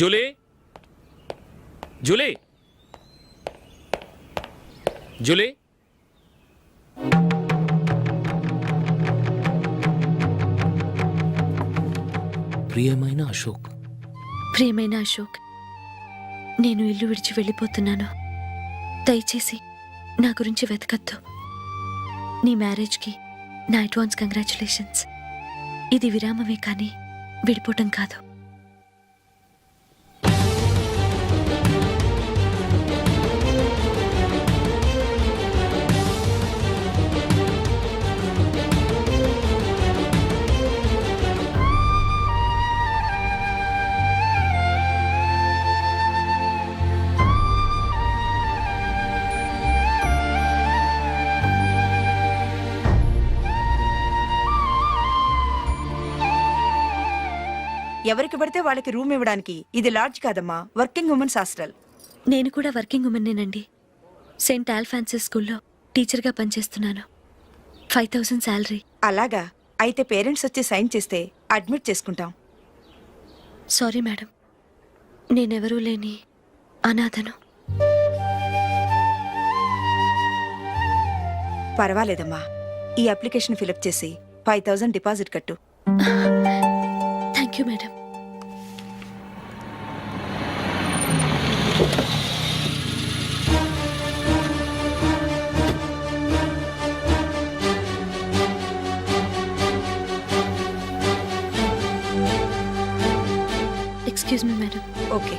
Julie Julie Julie ప్రియమైన అశోక్, ప్రియమైన అశోక్, నేను ఇల్లు విడిచి వెళ్ళిపోతున్నాను. దయచేసి నా గురించి వెతకద్దు. నీ మ్యారేజ్కి నా అడ్వాన్స్ కంగ్రాచులేషన్స్. ఇది విరామమే కానీ విడిపోవటం కాదు. ఎవరికి పడితే వాళ్ళకి రూమ్ ఇవ్వడానికి ఇది లాడ్జ్ కాదమ్మా, వర్కింగ్ ఉమెన్స్ హాస్టల్. నేను కూడా వర్కింగ్ ఉమెన్నేనండి. సెయింట్ ఆల్ఫాన్సిస్ స్కూల్లో టీచర్గా పనిచేస్తున్నాను. 5000 శాలరీ. అలాగా? అయితే పేరెంట్స్ వచ్చి సైన్ చేస్తే అడ్మిట్ చేసుకుంటాం. సారీ మేడం, నేనెవరూ లేని అనాథను. పర్వాలేదమ్మా, ఈ అప్లికేషన్ ఫిలప్ చేసి 5000 డిపాజిట్ కట్టు. Thank you madam. Excuse me madam. Okay.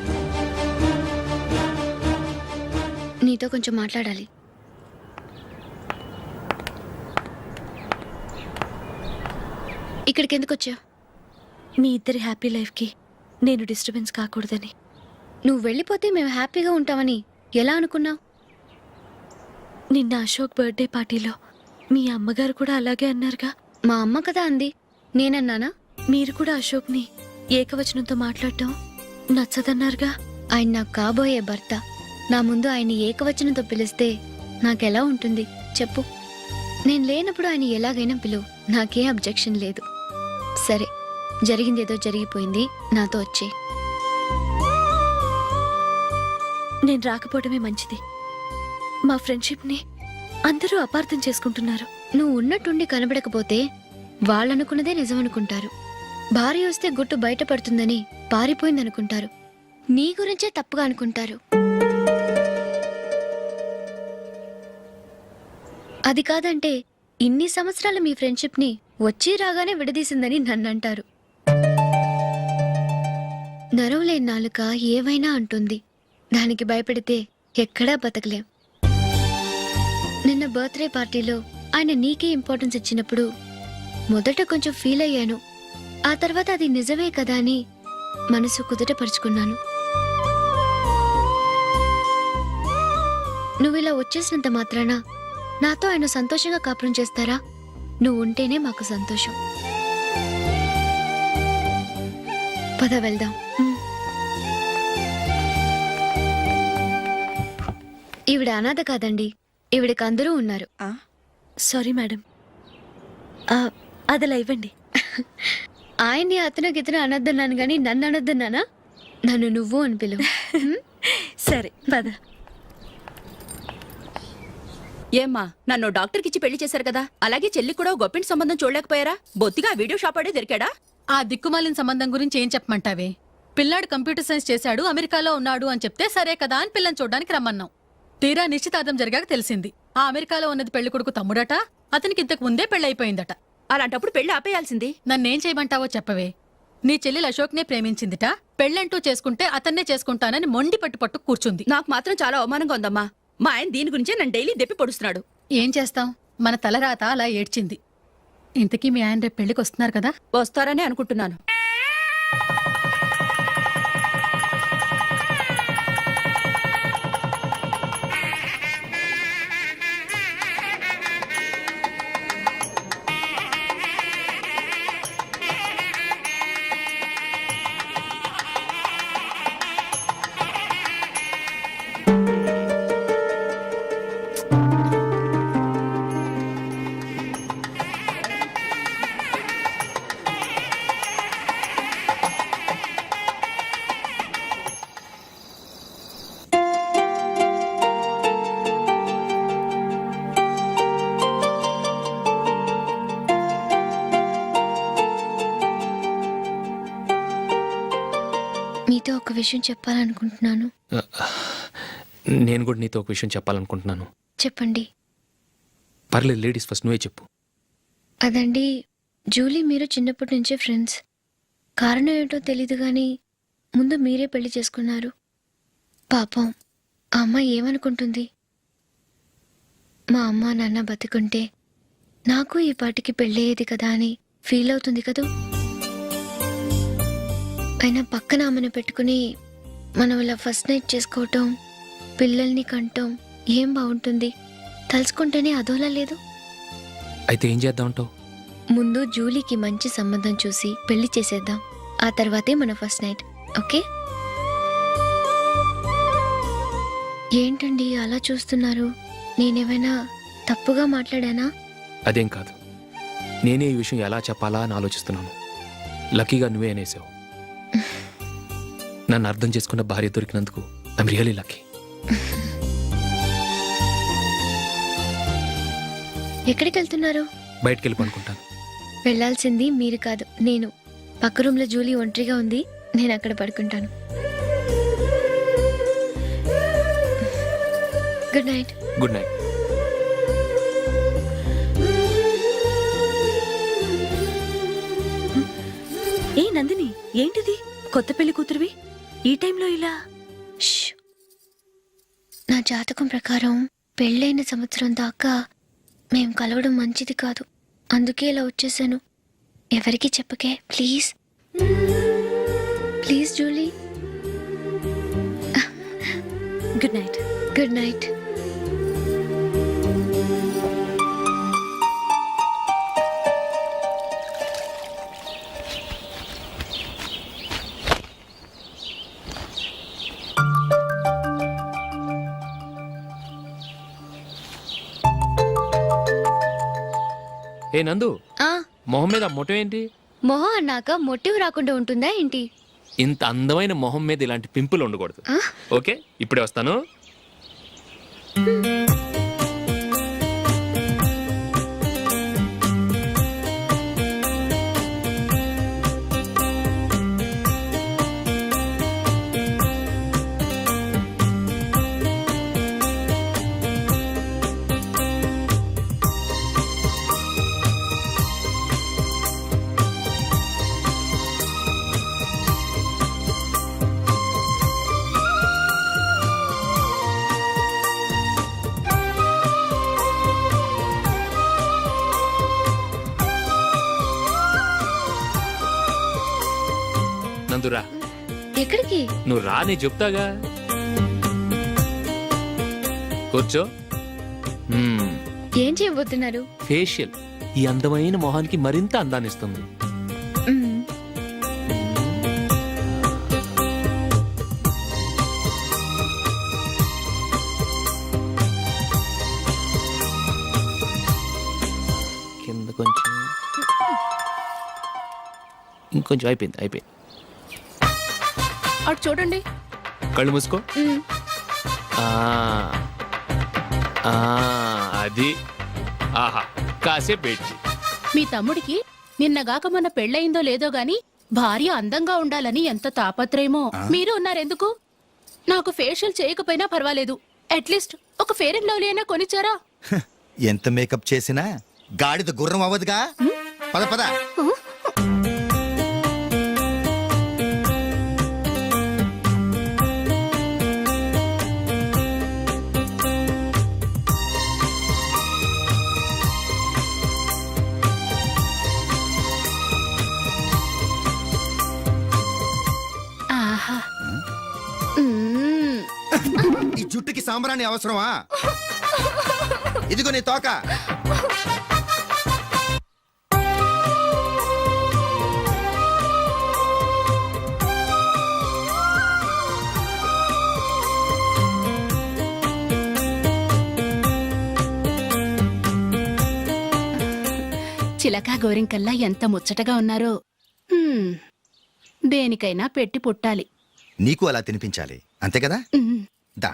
నీతో కొంచెం మాట్లాడాలి. ఇక్కడికి ఎందుకు వచ్చావు? మీ ఇద్దరి హ్యాపీ లైఫ్కి నేను డిస్టర్బెన్స్ కాకూడదని. నువ్వు వెళ్ళిపోతే మేము హ్యాపీగా ఉంటామని ఎలా అనుకున్నావు? నిన్న అశోక్ బర్త్డే పార్టీలో మీ అమ్మగారు కూడా అలాగే అన్నారుగా. మా అమ్మ కదా అంది, నేనన్నానా? మీరు కూడా అశోక్ని ఏకవచనంతో మాట్లాడటం నచ్చదన్నారుగా. ఆయన నాకు కాబోయే భర్త. నా ముందు ఆయన ఏకవచనంతో పిలిస్తే నాకెలా ఉంటుంది చెప్పు? నేను లేనప్పుడు ఆయన ఎలాగైనా పిలువు, నాకే అబ్జెక్షన్ లేదు. సరే, జరిగిందేదో జరిగిపోయింది, నాతో వచ్చే. నేను రాకపోవడమే మంచిది. మా ఫ్రెండ్షిప్ని అందరూ అపార్థం చేసుకుంటున్నారు. నువ్వు ఉన్నట్టుండి కనబడకపోతే వాళ్ళనుకున్నదే నిజమనుకుంటారు. భార్య వస్తే గుట్టు బయటపడుతుందని పారిపోయిందనుకుంటారు. నీ గురించే తప్పుగా అనుకుంటారు. అది కాదంటే ఇన్ని సంవత్సరాలు మీ ఫ్రెండ్షిప్ని వచ్చి రాగానే విడదీసిందని నన్నంటారు. నరవలేని నాలుక ఏవైనా అంటుంది. దానికి భయపడితే ఎక్కడా బతకలేం. నిన్న బర్త్డే పార్టీలో ఆయన నీకే ఇంపార్టెన్స్ ఇచ్చినప్పుడు మొదట కొంచెం ఫీల్ అయ్యాను. ఆ తర్వాత అది నిజమే కదా అని మనసు కుదుటపరుచుకున్నాను. నువ్విలా వచ్చేసినంత మాత్రాన నాతో ఆయన సంతోషంగా కాపురం చేస్తారా? నువ్వు ఉంటేనే మాకు సంతోషం. పద వెళ్దాం. ఈవిడ అనాథ కాదండి, ఈవిడకి అందరూ ఉన్నారు. సారీ మేడం, అదలా ఇవ్వండి. ఆయన్ని అతను గితను అనొద్దన్నాను గాని నన్ను అనొద్దన్నానా? నన్ను నువ్వు అని పిలువు. సరే పద. ఏమ్మా, నన్ను డాక్టర్కిచ్చి పెళ్లి చేశారు కదా, అలాగే చెల్లి కూడా గొప్పింటి సంబంధం చూడలేకపోయారా? బొత్తిగా వీడియో షాప్ ఆడే దొరికాడా? ఆ దిక్కుమాలిన సంబంధం గురించి ఏం చెప్పమంటావే? పిల్లాడు కంప్యూటర్ సైన్స్ చేశాడు, అమెరికాలో ఉన్నాడు అని చెప్తే సరే కదా అని పిల్లని చూడడానికి రమ్మన్నాం. తీరా నిశ్చితార్థం జరిగాక తెలిసింది ఆ అమెరికాలో ఉన్నది పెళ్లి కొడుకు తమ్ముడట, అతనికి ఇంతకు ముందే పెళ్ళైపోయిందట. అలాంటప్పుడు పెళ్లి ఆపేయాల్సింది. నన్నేం చేయమంటావో చెప్పవే. నీ చెల్లెలు అశోక్నే ప్రేమించిందిట, పెళ్ళంటూ చేసుకుంటే అతన్నే చేసుకుంటానని మొండి పట్టు కూర్చుంది. నాకు మాత్రం చాలా అవమానంగా ఉందమ్మా. మా ఆయన దీని గురించే నన్ను డైలీ దెప్పి పొడుస్తున్నాడు. ఏం చేస్తాం, మన తలరాత అలా ఏడ్చింది. ఇంతకీ మీ ఆయన రేపు పెళ్లికి వస్తున్నారు కదా? వస్తారని అనుకుంటున్నాను. విషయం చెప్పాలనుకుంటున్నాను. నేను కూడా నీతో ఒక విషయం చెప్పాలనుకుంటున్నాను. చెప్పండి. పర్లేదు, లేడీస్ ఫస్ట్, నువ్వే చెప్పు. అదండి, జూలీ మీరు చిన్నప్పటి నుంచే ఫ్రెండ్స్. కారణం ఏంటో తెలీదు కానీ ముందు మీరే పెళ్లి చేసుకున్నారు. పాపం ఆ అమ్మాయి ఏమనుకుంటుంది? మా అమ్మ నాన్న బతికుంటే నాకు ఈ పాటికి పెళ్ళయ్యేది కదా అని ఫీల్ అవుతుంది కదూ. అయినా పక్కన ఆమెను పెట్టుకుని మనం ఇలా ఫస్ట్ నైట్ చేసుకోవటం, పిల్లల్ని కంటం ఏం బాగుంటుంది? తలుచుకుంటేనే అదోలా లేదు. అయితే ఏం చేద్దామంటావు? ముందు జూలీకి మంచి సంబంధం చూసి పెళ్లి చేసేద్దాం. ఆ తర్వాతే మన ఫస్ట్ నైట్. ఓకే? ఏంటండి అలా చూస్తున్నారు? నేనేమైనా తప్పుగా మాట్లాడానా? అదేం కాదు, నేనే ఈ విషయం ఎలా చెప్పాలా అని ఆలోచిస్తున్నాను. లక్కీగా నువ్వే అనేసావు. నన్ను అర్థం చేసుకున్న భార్య దొరికినందుకు ఐఎమ్ రియలీ లక్కీ. ఎక్కడికి వెళ్తున్నారు? బయటికి వెళ్ళి పనుకుంటాను. వెళ్ళాల్సింది మీరు కాదు, నేను. పక్క రూమ్లో జూలీ ఒంటరిగా ఉంది, నేను అక్కడ పడుకుంటాను. Good night. Good night. ఏ నందిని, ఏంటిది? కొత్త పెళ్లి కూతురువి ఈ టైంలో ఇలా? ష్. నా జాతకం ప్రకారం పెళ్ళైన సంవత్సరం దాకా మేం కలవడం మంచిది కాదు. అందుకే ఇలా వచ్చేసాను. ఎవరికి చెప్పకే please. Please Julie. Good night. Good night. ఏ నందు, ఆ, మొహం మీద మొట్టం ఏంటి? మొహం అన్నాక మొటివ్ రాకుండా ఉంటుందా ఏంటి? ఇంత అందమైన మొహం మీద ఇలాంటి పింపుల్ ఉండకూడదు. ఆ? ఓకే, ఇప్పుడే వస్తాను. నందురా, ఎక్కడికి? నువ్వు రా, నేను చెప్తాగా. కూర్చో. ఏం చేయబోతున్నారు? ఫేషియల్ ఈ అందమైన మొహానికి మరింత అందాన్ని ఇస్తుంది. మ్మ్. కింద కొంచెం, ఇంకొంచెం. అయిపోయింది. అటు చూడండి. కళ్ళు మూసుకో. మ్మ్. ఆ, ఆ, అది. ఆహా, కాసేపు పెట్టి. మీ తమ్ముడికి నిన్నగాక మన పెళ్ళయిందో లేదో గాని భార్య అందంగా ఉండాలని ఎంత తాపత్రయమో. మీరు ఉన్నారెందుకు? నాకు ఫేషియల్ చేయకపోయినా పర్వాలేదు, అట్లీస్ట్ ఒక ఫేర్ అండ్ లవ్లీ అయినా కొనిచ్చారా? ఎంత మేకప్ చేసినా గాడిద గుర్రం అవ్వదుగా. పద పద. ఆహా. మ్మ్. ఈ జుట్టుకి సాంబ్రాణి అవసరమా? ఇదిగో నీ తోక. చిలకా గోరింకల్లా ఎంత ముచ్చటగా ఉన్నారో. దేనికైనా పెట్టి పుట్టాలి. నీకు అలా తినిపించాలి, అంతే కదా? మ్మ్. దా.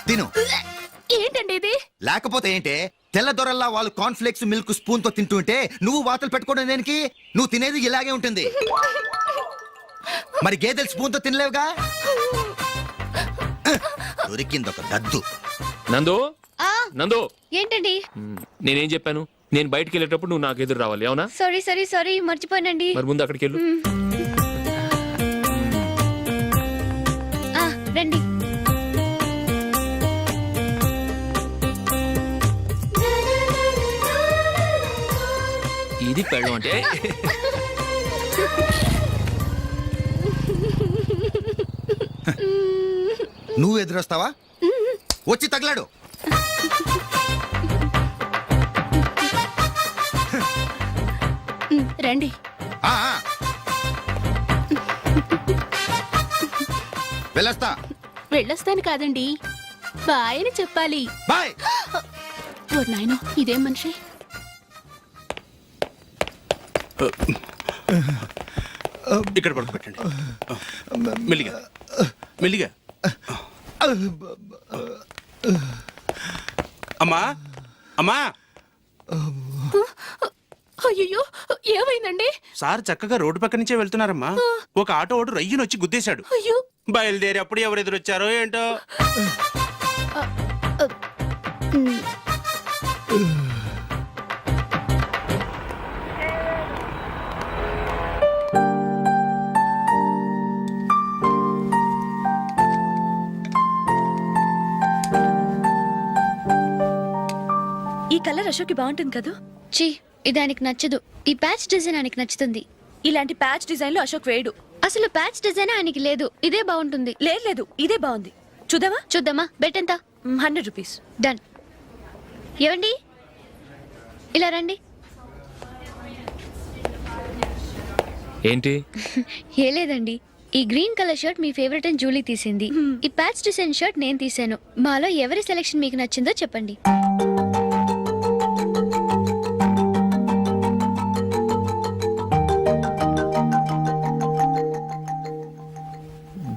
తిను. ఏంటండి ఇది? లేకపోతే ఏంటే, తెల్లదొరల్లా వాళ్ళు కాన్ఫ్లెక్స్ మిల్క్ స్పూన్ తో తింటుంటే నువ్వు వాతలు పెట్టుకోవడం దేనికి? నువ్వు తినేది ఇలాగే ఉంటుంది. మరి గేదెలు స్పూన్ తో తినలేవుగా. దొరికింది ఒక దద్దు. నందు ఆ నందు ఏంటండి? నేనేం చెప్పాను? నేను బయటికి వెళ్ళేటప్పుడు నువ్వు నాకు ఎదురు రావాలి, అవునా? సారీ మర్చిపోయానండి. మరి ముందు అక్కడికి వెళ్ళు. ఆ, రండి. ఇది పెళ్ళం అంటే. నువ్వు ఎదురొస్తావా? వచ్చి తగలాడు. రండి. ఆ, ఆ. వెళ్ళొస్తా. వెళ్ళొస్తాను కాదండి, బాయ్ అని చెప్పాలి. బాయ్. ఓ నాయనో, ఇదేం మనిషి? ఇక్కడ పడుకోబెట్టండి. మెల్లిగా మెల్లిగా. అమ్మా అమ్మా, అయ్యో, ఏమైందండి? సార్ చక్కగా రోడ్డు పక్క నుంచే వెళ్తున్నారమ్మా. ఒక ఆటో ఓడు రయ్యను వచ్చి గుద్దేశాడు. అయ్యో, బయలుదేరి అప్పుడు ఎవరు ఎదురొచ్చారో ఏంటో. ఈ కలర్ అశోక్కి బాగుంటుంది కదా. ఛీ, ఇది ఆయనకి నచ్చదు. ఈ ప్యాచ్ డిజైన్ ఆయనకి నచ్చుతుంది. ఇలాంటి ప్యాచ్ డిజైన్ లో అశోక్ వేయడు. అసలు ప్యాచ్ డిజైన్ ఆయనకి లేదు. ఇదే బాగుంటుంది. లేదు, ఇదే బాగుంది. చూద్దామా? చూద్దామా? బెట్ ఎంత? 100 రూపీస్. డన్. ఏవండి, ఇలా రండి. ఏంటి? ఏ లేదండి, ఈ గ్రీన్ కలర్ షర్ట్ మీ ఫేవరెట్ అని జూలీ తీసింది. ఈ ప్యాచ్ డిజైన్ షర్ట్ నేను తీసాను. మాలో ఎవరి సెలెక్షన్ మీకు నచ్చిందో చెప్పండి.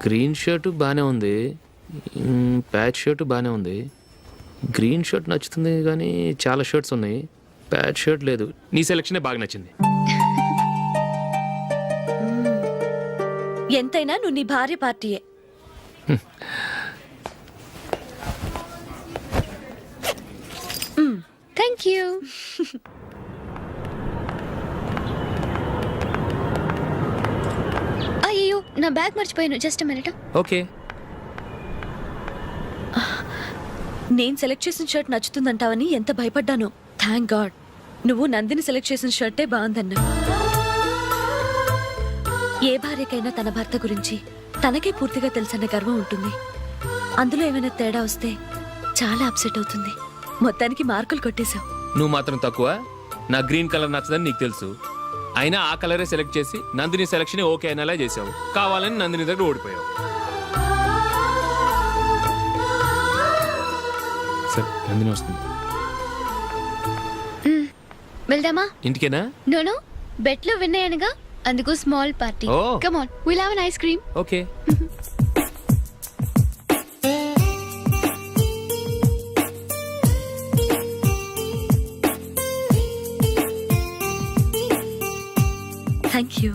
గ్రీన్ షర్ట్ బాగానే ఉంది, ప్యాచ్ షర్ట్ బాగానే ఉంది. గ్రీన్ షర్ట్ నచ్చుతుంది కానీ చాలా షర్ట్స్ ఉన్నాయి, ప్యాచ్ షర్ట్ లేదు. నీ సెలక్షనే బాగా నచ్చింది. ఎంతైనా నువ్వు నీ భార్య పార్టీయే. Thank you. అయ్యో, నా బ్యాగ్ మర్చిపోయాను. Just minute. ఓకే. నేను సెలెక్ట్ చేసిన షర్ట్ నచ్చుతుందంటావని ఎంత భయపడ్డానో. థ్యాంక్ గాడ్ నువ్వు నందిని సెలెక్ట్ చేసిన షర్టే బాగుందన్నా. ఏ భార్యకైనా తన భర్త గురించి తనకే పూర్తిగా తెలుసన్న గర్వం ఉంటుంది. అందులో ఏమైనా తేడా వస్తే చాలా అప్సెట్ అవుతుంది. మొత్తానికి మార్కులు కొట్టేశావు. నువ్వు మాత్రం తక్కువ. నా గ్రీన్ కలర్ నచ్చదని నీకు తెలుసు, అయినా ఆ కలరే సెలెక్ట్ చేసి నందిని సెలక్షన్ ఓకే అనేలా చేసావు. కావాలని నందిని దగ్గర ఓడిపోయావు. సరే, నందిని వస్తుంది. వెళ్దామా? ఇంటికేనా? నోను, బెట్లో విన్నాయనగా, అందుకు small party. Oh. Come on, will have an ice cream. Okay. Thank you.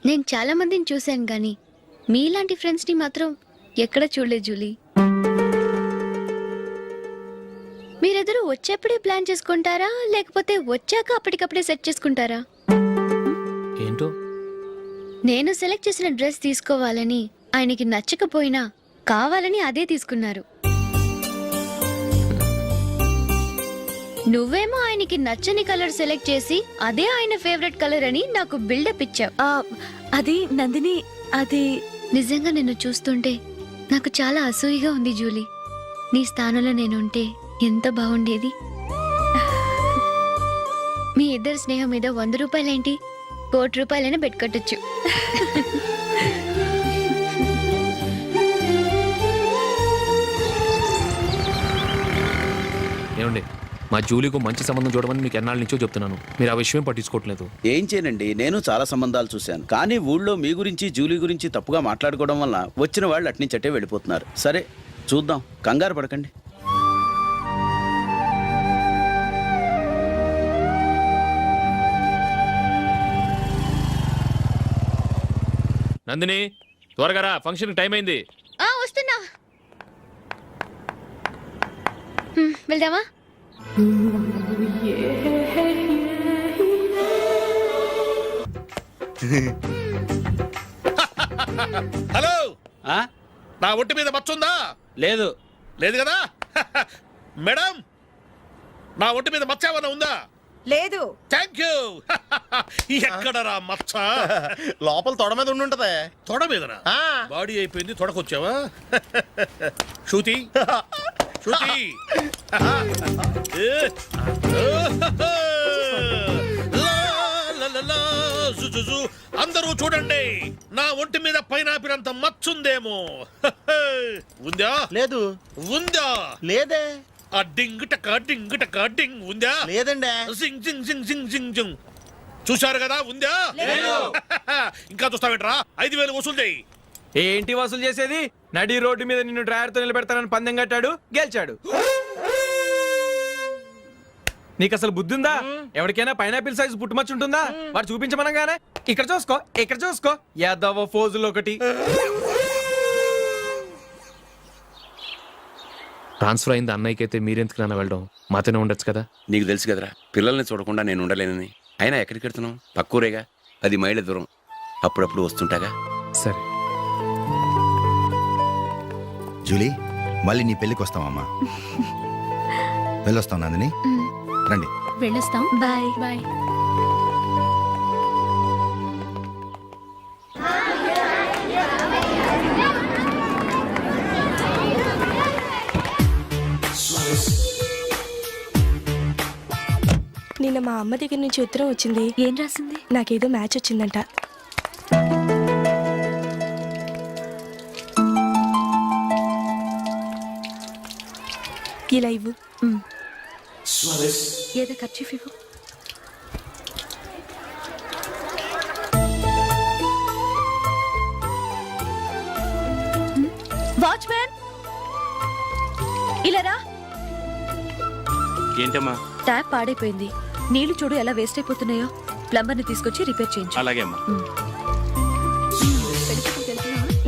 నేను చాలా మందిని చూశాను కానీ మీలాంటి ఫ్రెండ్స్ ని మాత్రం ఎక్కడ చూడలేదు జూలీ. మీరెదరూ వచ్చేప్పుడే ప్లాన్ చేసుకుంటారా, లేకపోతే వచ్చాక అప్పటికప్పుడే సెట్ చేసుకుంటారా? ఏంటో? నేను సెలెక్ట్ చేసిన డ్రెస్ తీసుకోవాలని ఆయనకి నచ్చకపోయినా కావాలని అదే తీసుకున్నారు. నువ్వేమో ఆయనకి నచ్చని కలర్ సెలెక్ట్ చేసి అదే ఆయన ఫేవరెట్ కలర్ అని నాకు బిల్డప్ ఇచ్చావు. అది నందిని, అది నిజంగా నిన్ను చూస్తుంటే నాకు చాలా అసూయగా ఉంది జూలీ. నీ స్థానంలో నేనుంటే ఎంత బాగుండేది. మీ ఇద్దరు స్నేహం మీద 100 రూపాయలేంటి, 1 కోటి రూపాయలైనా పెట్టుకొట్టచ్చు. ఏమండి, మా జూలీకు మంచి సంబంధం చూడమని మీకు ఎన్నాళ్ళ నుంచో చెప్తున్నాను, మీరు ఆ విషయం పట్టించుకోవట్లేదు. ఏం చేయనండి, నేను చాలా సంబంధాలు చూశాను. కానీ ఊళ్ళో మీ గురించి జూలీ గురించి తప్పుగా మాట్లాడుకోవడం వల్ల వచ్చిన వాళ్ళు అట్నుంచటే వెళ్ళిపోతున్నారు. సరే చూద్దాం, కంగారు పడకండి. నందిని త్వరగా రా, ఫంక్షన్ టైం అయింది. వస్తున్నా. వెళ్దామా? హలో, ఆ? నా ఒంటి మీద మచ్చుందా? లేదు. లేదు కదా? మేడం, నా ఒంటి మీద మచ్చ ఏమన్నా ఉందా? లేదు. Thank you. ఎక్కడరా మచ్చ? లోపల తొడ మీద ఉండుంటదే. తొడ మీదనా? బాడీ అయిపోయింది, తొడకొచ్చావా? శృతి శృతి. అందరూ చూడండి, నా ఒంటి మీద పైనాపిల్ అంత మచ్చుందేమో. ఉందా? లేదు. ఉందా? లేదే. ఆ డింగ్ టక డింగ్ టక డింగ్ ఉందా? లేదండి. జింగ్ జింగ్ జింగ్ జింగ్ జింగ్ జింగ్. చూశారు కదా, ఉందా? ఇంకా చూస్తావేంట్రా? 5,000 వసూలు చేయి. ఏంటి వసూలు చేసేది? నడి రోడ్డు మీద నిన్ను డ్రైవర్తో నిలబెడతానని పందెం కట్టాడు, గెలిచాడు. నీకు అసలు బుద్ధి ఉందా? ఎవరికైనా పైనాపిల్ సైజు పుట్టుమచ్చు ఉంటుందా? వాడు చూపించమనగానే ఇక్కడ చూసుకో, ఇక్కడ చూసుకో, యాదవ ఫోజులు ఒకటి. ట్రాన్స్ఫర్ అయింది అన్నయ్యకి అయితే మీరెందుకు నాన్న వెళ్ళడం? మాతోనే ఉండొచ్చు కదా. నీకు తెలుసు కదరా, పిల్లల్ని చూడకుండా నేను ఉండలేనని. అయినా ఎక్కడికి వెళ్తున్నావు? పక్కూరేగా, 10 మైళ్ళ దూరం. అప్పుడప్పుడు వస్తుంటాగా. సరే జూలీ, మళ్ళీ నీ పెళ్ళికి వస్తామమ్మా. వెళ్ళొస్తాం నందిని, రండి. వెళ్ళొస్తాం. బాయ్. బాయ్. నిన్న మా అమ్మ దగ్గర నుంచి ఉత్తరం వచ్చింది. ఏం రాసింది? నాకేదో మ్యాచ్ వచ్చిందంట. ఇలా ఇవ్వు. ఏదో ఖర్చీఫ్ ఇవ్వు. వాచ్మ్యాన్, ఇలా రా. ఏంటమ్మా? ట్యాప్ పాడైపోయింది, నీళ్లు చూడు ఎలా వేస్ట్ అయిపోతున్నాయో. ప్లంబర్ని తీసుకొచ్చి రిపేర్ చేయించు. అలాగే అమ్మా.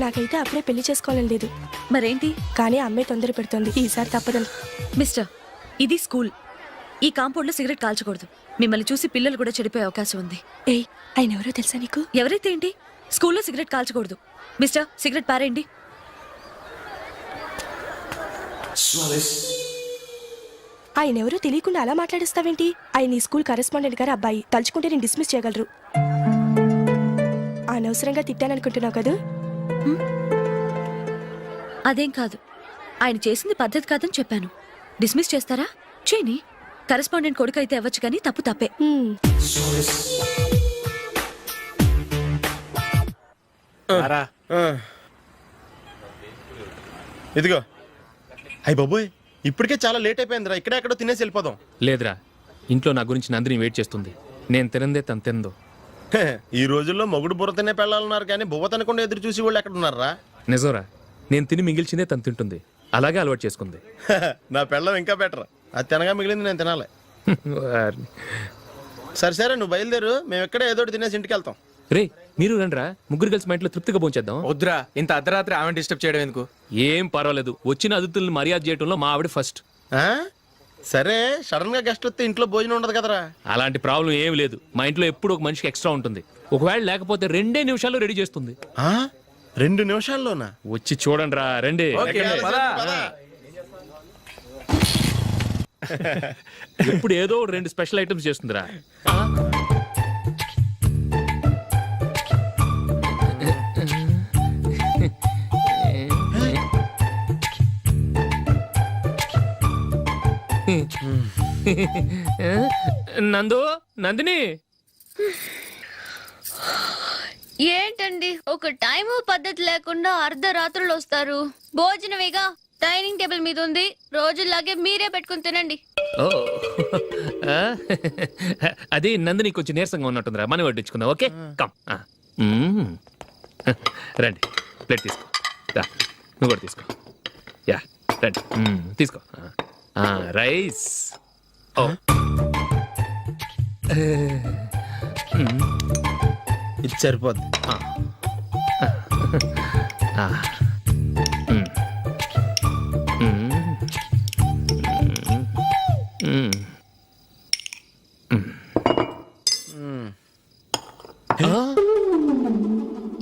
నాకైతే అప్పుడే పెళ్లి చేసుకోవాలని లేదు. మరేంటి? కానీ అమ్మాయి తొందర పెడుతోంది. ఈసారి తప్పదని. మిస్టర్, ఇది స్కూల్. ఈ కాంపౌండ్ లో సిగరెట్ కాల్చకూడదు. మిమ్మల్ని చూసి పిల్లలు కూడా చెడిపోయే అవకాశం ఉంది. ఏయ్, ఆయన ఎవరో తెలుసా నీకు? ఎవరైతే ఏంటి, స్కూల్లో సిగరెట్ కాల్చకూడదు. మిస్టర్, సిగరెట్ పారేయండి. ఆయన ఎవరో తెలియకుండా అలా మాట్లాడిస్తావేంటి? ఆయన ఈ స్కూల్ కరెస్పాండెంట్ గారు అబ్బాయి. తలుచుకుంటే నేను డిస్మిస్ చేయగలరు. అనవసరంగా తిట్టాననుకుంటున్నావు కదా? అదేం కాదు, ఆయన చేసింది పద్ధతి కాదని చెప్పాను. డిస్మిస్ చేస్తారా? చేయని. కరెస్పాండెంట్ కొడుకు అయితే అవ్వచ్చు, కానీ తప్పు తప్పే. ఇదిగో. అయ్య బాబోయ్, ఇప్పటికే చాలా లేట్ అయిపోయిందిరా. ఇక్కడే ఎక్కడో తినేసి వెళ్ళిపోదాం. లేదురా, ఇంట్లో నా గురించి నందిని వెయిట్ చేస్తుంది. నేను తినందే తను తిందో. ఈ రోజుల్లో మొగుడు బుర్ర తినే పెళ్ళాలన్నారు, కానీ బువ్వ తినకుండా ఎదురు చూసి వాళ్ళు ఎక్కడ ఉన్నారా? నిజంరా, నేను తిని మిగిల్చిందే తను తింటుంది. అలాగే అలవాటు చేసుకుంది. నా పెళ్ళం ఇంకా బెటర్. అది తినగా మిగిలింది నేను తినాలి. వారిని. సరే సరే, నువ్వు బయలుదేరు. మేము ఎక్కడే ఏదో ఒకటి తినేసి ఇంటికి వెళ్తాం. రే, మీరు రండిరా, ముగ్గురు కలిసి మా ఇంట్లో తృప్తిగా పోంచేద్దాం. వద్దురా, ఇంత అర్ధరాత్రి ఆమె డిస్టర్బ్ చేయడం ఎందుకు? ఏం పర్వాలేదు, వచ్చిన అతిథులను మర్యాద చేయడంలో మా ఆవిడ ఫస్ట్. ఆ? సరే, సడన్ గా గెస్ట్ వస్తే ఇంట్లో భోజనం ఉండదు కదరా? అలాంటి ప్రాబ్లం ఏం లేదు. మా ఇంట్లో ఎప్పుడు ఒక మనిషికి ఎక్స్ట్రా ఉంటుంది. ఒకవేళ లేకపోతే 2 నిమిషాల్లో రెడీ చేస్తుంది. 2 నిమిషాల్లోనా? వచ్చి చూడండి రా, రండి. ఇప్పుడు ఏదో 2 స్పెషల్ ఐటమ్స్ చేస్తుందిరా. నందు, నందిని. ఏంటండి ఒక టైము పద్ధతి లేకుండా అర్ధరాత్రులు వస్తారు? భోజనమేగా, డైనింగ్ టేబుల్ మీద ఉంది రోజుల్లాగే మీరే పెట్టుకుని తినండి. ఓ ఆ? అది నందిని కొంచెం నీరసంగా ఉన్నట్టుందిరా మనం వడ్డించుకుందాం. Okay come. రండి ప్లేట్ తీసుకో. రా, నువ్వు కూడా తీసుకో. యా రండి. తీసుకో. రైస్. ఓ ఇది సరిపోద్ది.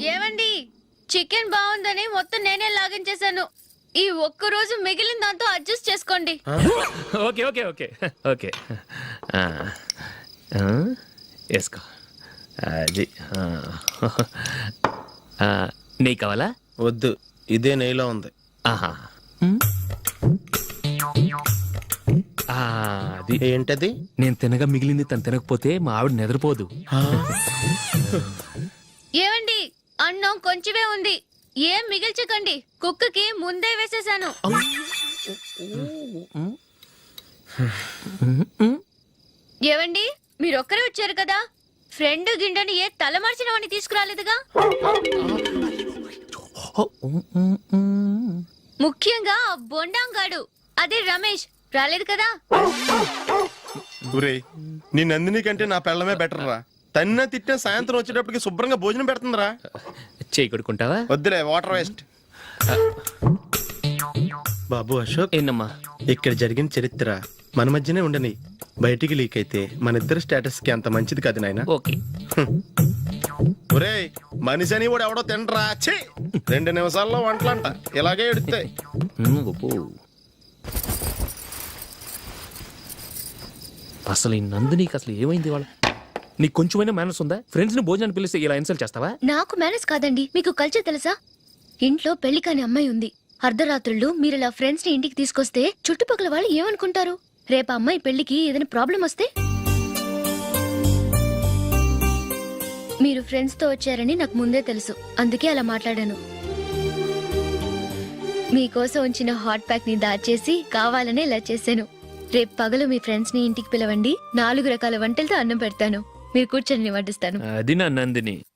ఏమండి చికెన్ బాగుందని మొత్తం నేనే లాగించేశాను. ఈ ఒక్క రోజు మిగిలిన దాంతో అడ్జస్ట్ చేసుకోండి. ఓకే ఓకే ఓకే ఓకే వేసుకో. అది నెయ్యి కావాలా? వద్దు, ఇదే నెయ్యిలో ఉంది. ఆహా. అది ఏంటది? నేను తినగా మిగిలింది తను తినకపోతే మా ఆవిడ నిద్రపోదు. ఏమండి అన్నం కొంచెమే ఉంది, ఏం మిగిల్చకండి. కుక్కకి ముందే వేసేసాను. ఏవండి మీరొక్కరే వచ్చారు కదా, ఫ్రెండ్ గిండెని ఏ తలమర్చిన వాడిని తీసుకురాలేదుగా? ముఖ్యంగా ఆ బొండాంగాడు అదే రమేష్ రాలేదు కదా? ఊరే, నీ నందిని కంటే నా పెళ్ళమే బెటర్ రా. తన్న తిట్టిన సాయంత్రం వచ్చేటప్పటికి శుభ్రంగా భోజనం పెడుతుందిరా. చేయి కొడుకుంటావా? వద్దులే, వాటర్ వేస్ట్. బాబు అశోక్, ఏంటమ్మా? ఇక్కడ జరిగిన చరిత్ర మన మధ్యనే ఉండని, బయటికి లీక్ అయితే మన ఇద్దరు స్టేటస్ కి అంత మంచిది కాదు నాయన. ఓకే. ఒరే, మనిషి అని కూడా ఎవడో తినరా. ఛీ, 2 నిమిషాల్లో వంటలంట ఇలాగే ఎడుతాయి. అసలు ఈ నందినికి అసలు ఏమైంది వాళ్ళ? నీకు కొంచెమైనా మేనస్ ఉందా? ఫ్రెండ్స్ ని భోజనాన్ని పిలిస్తే ఇలా ఇన్సల్ట్ చేస్తావా? నాకు మేనేజ్ కాదండి, మీకు కల్చర్ తెలుసా? ఇంట్లో పెళ్లి కాని అమ్మాయి ఉంది. అర్ధరాత్రుళ్ళు మీరు ఇలా ఫ్రెండ్స్ ని ఇంటికి తీసుకొస్తే చుట్టుపక్కల వాళ్ళు ఏమనుకుంటారు? రేపు అమ్మాయి పెళ్లికి ఏదైనా ప్రాబ్లం వస్తే? మీరు ఫ్రెండ్స్ తో వచ్చారని నాకు ముందే తెలుసు, అందుకే అలా మాట్లాడాను. మీకోసం ఉంచిన హాట్ ప్యాక్ ని దాచేసి కావాలనే ఇలా చేశాను. రేపు పగలు మీ ఫ్రెండ్స్ ని ఇంటికి పిలవండి, 4 రకాల వంటలతో అన్నం పెడతాను. మీరు కూర్చొని వడ్డిస్తాను. అది నా నందిని.